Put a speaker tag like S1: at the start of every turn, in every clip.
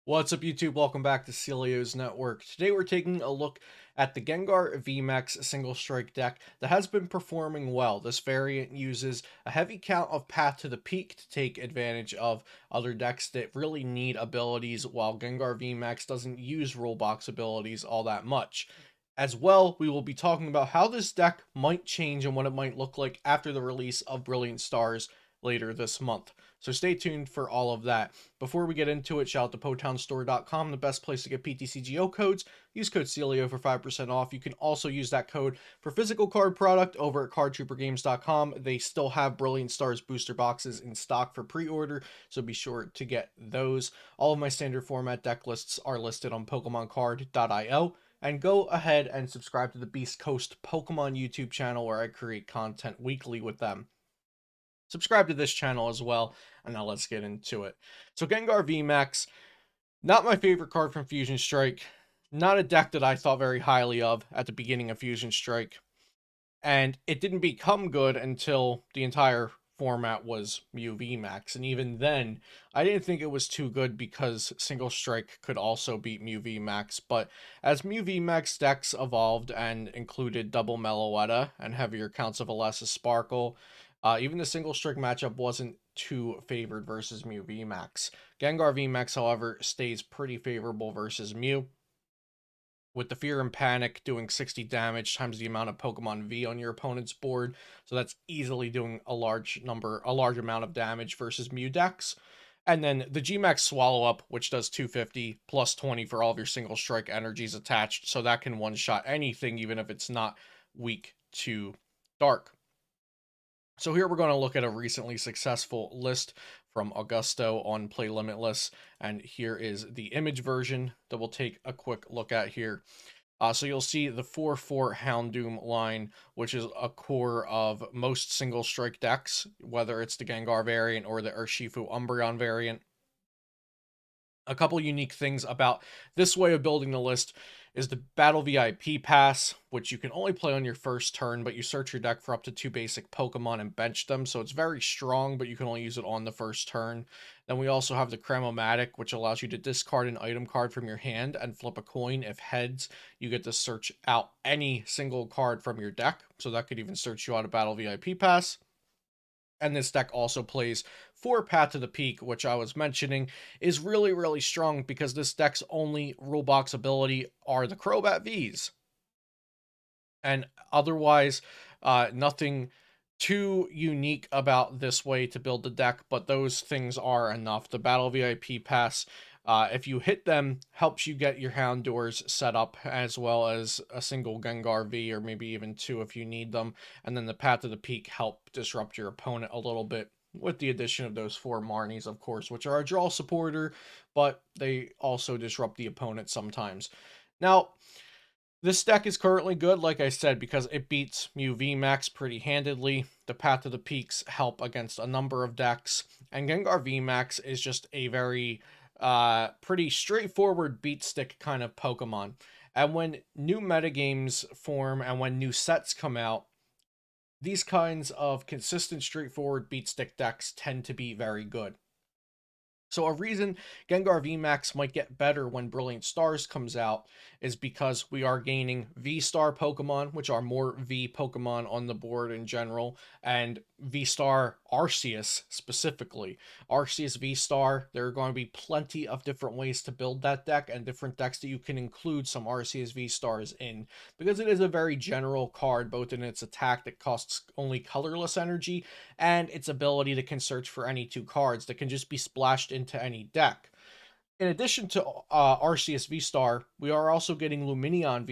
S1: What's up, YouTube? Welcome back to Celio's Network. Today we're taking a look at the Gengar VMAX single strike deck that has been performing well. This variant uses a heavy count of Path to the Peak to take advantage of other decks that really need abilities, while Gengar VMAX doesn't use rule box abilities all that much. As well, we will be talking about how this deck might change and what it might look like after the release of Brilliant Stars later this month. So stay tuned for all of that. Before we get into it, shout out to PotownStore.com, the best place to get PTCGO codes. Use code CELIO for 5% off. You can also use that code for physical card product over at CardTrooperGames.com. They still have Brilliant Stars booster boxes in stock for pre-order, so be sure to get those. All of my standard format deck lists are listed on PokemonCard.io. And go ahead and subscribe to the Beast Coast Pokemon YouTube channel where I create content weekly with them. Subscribe to this channel as well, and now let's get into it. So Gengar VMAX, not my favorite card from Fusion Strike, not a deck that I thought very highly of at the beginning of Fusion Strike, and it didn't become good until the entire format was Mew VMAX, and even then, I didn't think it was too good because Single Strike could also beat Mew VMAX, but as Mew VMAX decks evolved and included double Meloetta and heavier counts of Alessa Sparkle, even the Single Strike matchup wasn't too favored versus Mew VMAX. Gengar VMAX, however, stays pretty favorable versus Mew, with the Fear and Panic doing 60 damage times the amount of Pokemon V on your opponent's board. So that's easily doing a large amount of damage versus Mew decks. And then the Gmax Swallow Up, which does 250 plus 20 for all of your single strike energies attached. So that can one-shot anything, even if it's not weak to Dark. So here we're going to look at a recently successful list from Augusto on Play Limitless, and here is the image version that we'll take a quick look at here. So you'll see the 4/4 Houndoom line, which is a core of most single strike decks, whether it's the Gengar variant or the Urshifu Umbreon variant. A couple unique things about this way of building the list is the Battle VIP Pass, which you can only play on your first turn, but you search your deck for up to 2 basic Pokemon and bench them, so it's very strong, but you can only use it on the first turn. Then we also have the Cramomatic, which allows you to discard an item card from your hand and flip a coin. If heads, you get to search out any single card from your deck, so that could even search you out a Battle VIP Pass. And this deck also plays for Path to the Peak, which I was mentioning, is really, really strong because this deck's only rule box ability are the Crobat Vs. And otherwise, nothing too unique about this way to build the deck, but those things are enough. The Battle VIP Pass, if you hit them, helps you get your Houndours set up, as well as a single Gengar V, or maybe even two if you need them. And then the Path to the Peak help disrupt your opponent a little bit, with the addition of those 4 Marnies, of course, which are a draw supporter, but they also disrupt the opponent sometimes. Now, this deck is currently good, like I said, because it beats Mew VMAX pretty handedly. The Path to the Peaks help against a number of decks, and Gengar VMAX is just a very pretty straightforward beat stick kind of Pokemon. And when new metagames form and when new sets come out, these kinds of consistent, straightforward beat stick decks tend to be very good. So a reason Gengar VMAX might get better when Brilliant Stars comes out is because we are gaining V-Star Pokemon, which are more V Pokemon on the board in general, and V-Star Arceus specifically. Arceus V-Star, there are going to be plenty of different ways to build that deck and different decks that you can include some Arceus V-Stars in, because it is a very general card, both in its attack that costs only colorless energy and its ability to can search for any 2 cards that can just be splashed into any deck. In addition to Arceus V-Star, we are also getting Lumineon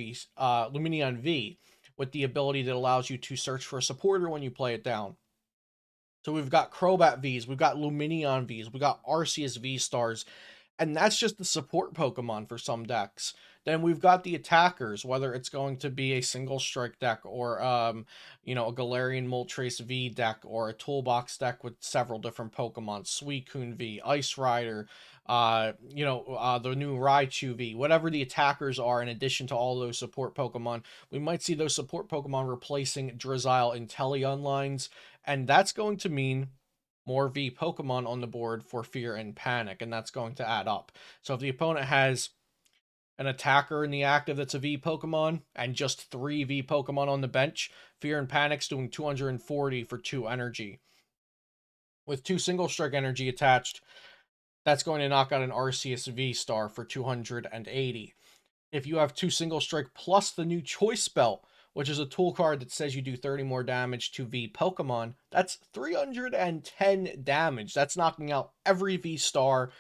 S1: V, with the ability that allows you to search for a supporter when you play it down. So we've got Crobat Vs, we've got Lumineon Vs, we've got Arceus V-Stars, and that's just the support Pokemon for some decks. Then we've got the attackers, whether it's going to be a single strike deck or a Galarian Moltres V deck or a toolbox deck with several different Pokemon, Suicune V, Ice Rider, the new Raichu V, whatever the attackers are, in addition to all those support Pokemon, we might see those support Pokemon replacing Drizzile and Teleon lines, and that's going to mean more V Pokemon on the board for Fear and Panic, and that's going to add up. So if the opponent has an attacker in the active that's a V Pokemon and just 3 V Pokemon on the bench, Fear and Panic's doing 240 for 2 energy. With 2 single strike energy attached, that's going to knock out an Arceus V Star for 280. If you have 2 single strike plus the new Choice Belt, which is a tool card that says you do 30 more damage to V Pokemon, that's 310 damage. That's knocking out every V Star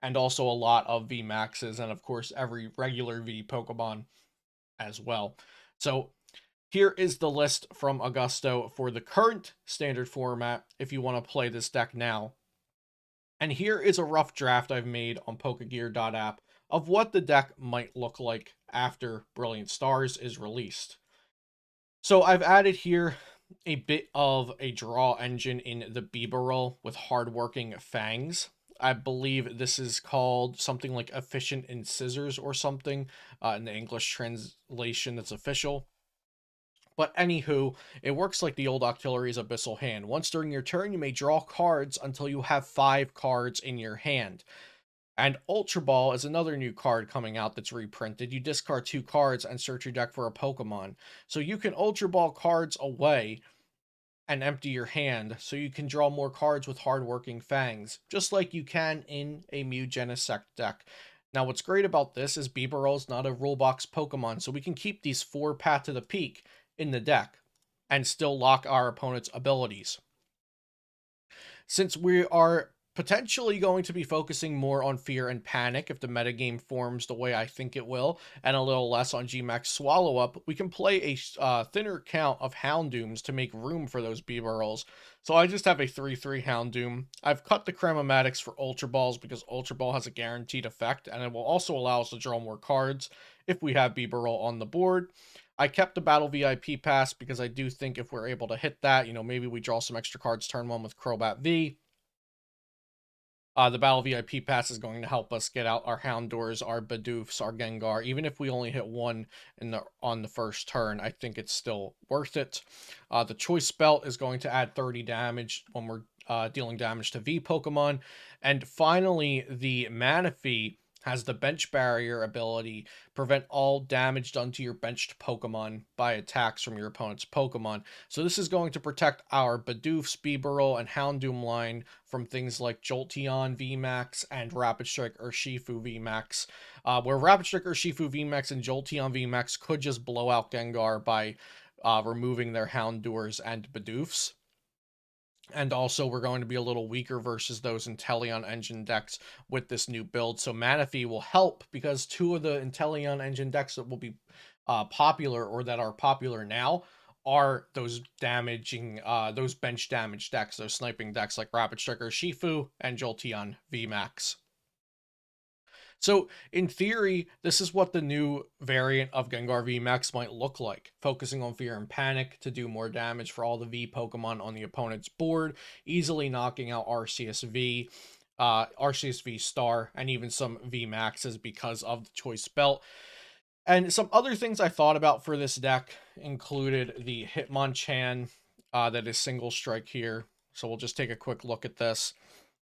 S1: and also a lot of V Maxes, and of course every regular V Pokemon as well. So here is the list from Augusto for the current standard format if you want to play this deck now. And here is a rough draft I've made on Pokegear.app of what the deck might look like after Brilliant Stars is released. So I've added here a bit of a draw engine in the Bibarel with hardworking fangs. I believe this is called something like Efficient Incisors or something in the English translation that's official. But anywho, it works like the old Octillery's Abyssal Hand. Once during your turn, you may draw cards until you have 5 cards in your hand. And Ultra Ball is another new card coming out that's reprinted. You discard 2 cards and search your deck for a Pokemon. So you can Ultra Ball cards away and empty your hand so you can draw more cards with hardworking fangs, just like you can in a Mew Genesect deck. Now, what's great about this is Bibarel's not a rule box Pokemon, so we can keep these 4 Path to the Peak in the deck and still lock our opponent's abilities. Since we are potentially going to be focusing more on Fear and Panic if the metagame forms the way I think it will, and a little less on GMAX Swallow Up, we can play a thinner count of Houndooms to make room for those B-Barrels. So I just have a 3/3 Houndoom. I've cut the Chromatics for Ultra Balls because Ultra Ball has a guaranteed effect, and it will also allow us to draw more cards if we have B-Barrel on the board. I kept the Battle VIP Pass because I do think if we're able to hit that, maybe we draw some extra cards turn 1 with Crobat V. The Battle VIP Pass is going to help us get out our Houndours, our Bidoofs, our Gengar. Even if we only hit 1 on the first turn, I think it's still worth it. The Choice Belt is going to add 30 damage when we're dealing damage to V Pokemon. And finally, the Manaphy has the Bench Barrier ability, prevent all damage done to your benched Pokemon by attacks from your opponent's Pokemon. So this is going to protect our Bidoofs, Bibarel, and Houndoom line from things like Jolteon VMAX and Rapid Strike Urshifu VMAX, where Rapid Strike Urshifu VMAX and Jolteon VMAX could just blow out Gengar by removing their Houndours and Bidoofs. And also, we're going to be a little weaker versus those Inteleon engine decks with this new build. So Manaphy will help because 2 of the Inteleon engine decks that will be popular or that are popular now are those damaging, those bench damage decks, those sniping decks like Rapid Striker Shifu and Jolteon VMAX. So, in theory, this is what the new variant of Gengar VMAX might look like, focusing on Fear and Panic to do more damage for all the V Pokemon on the opponent's board, easily knocking out Arceus V, Arceus V Star, and even some VMAXs because of the Choice Belt. And some other things I thought about for this deck included the Hitmonchan that is single strike here. So we'll just take a quick look at this.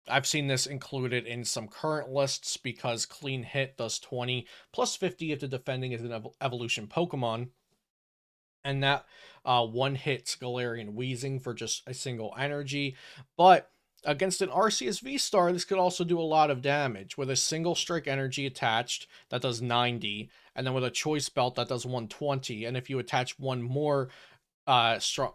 S1: I've seen this included in some current lists because Clean Hit does 20 plus 50 if the defending is an evolution Pokemon. And that one hits Galarian Weezing for just a single energy. But against an Arceus V-Star, this could also do a lot of damage with a single strike energy attached that does 90, and then with a choice belt that does 120. And if you attach one more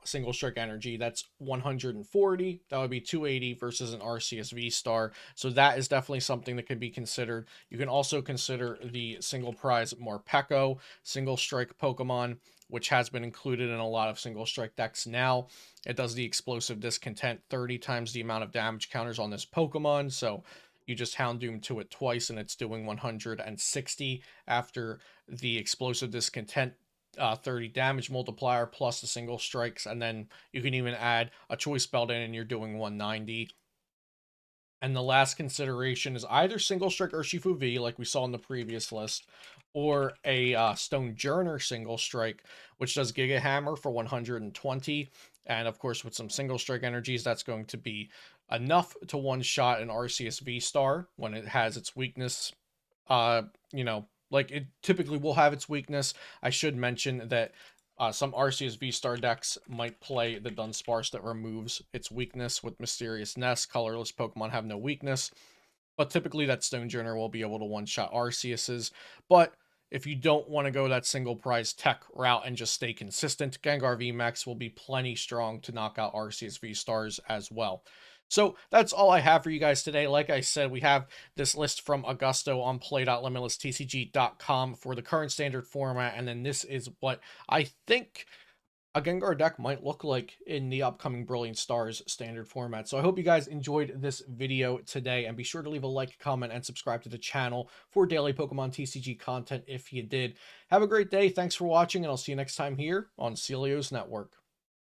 S1: single strike energy, that's 140. That would be 280 versus an Arceus V Star. So that is definitely something that could be considered. You can also consider the single prize Morpeko single strike Pokemon, which has been included in a lot of single strike decks now. It does the explosive discontent 30 times the amount of damage counters on this Pokemon. So you just Houndoom to it twice and it's doing 160 after the explosive discontent 30 damage multiplier plus the single strikes, and then you can even add a choice belt in and you're doing 190. And the last consideration is either single strike Urshifu V, like we saw in the previous list, or a Stonejourner single strike, which does Giga Hammer for 120. And of course, with some single strike energies, that's going to be enough to one-shot an Arceus V-Star when it has its weakness. uh like it typically will have its weakness. I should mention that some Arceus V-Star decks might play the Dunsparce that removes its weakness with Mysterious Nest. Colorless Pokemon have no weakness, but typically that Stonejourner will be able to one-shot Arceuses. But if you don't want to go that single prize tech route and just stay consistent, Gengar VMAX will be plenty strong to knock out Arceus V-Stars as well. So that's all I have for you guys today. Like I said, we have this list from Augusto on play.limitlesstcg.com for the current standard format, and then this is what I think a Gengar deck might look like in the upcoming Brilliant Stars standard format. So I hope you guys enjoyed this video today, and be sure to leave a like, comment, and subscribe to the channel for daily Pokemon TCG content if you did. Have a great day. Thanks for watching, and I'll see you next time here on Celio's Network.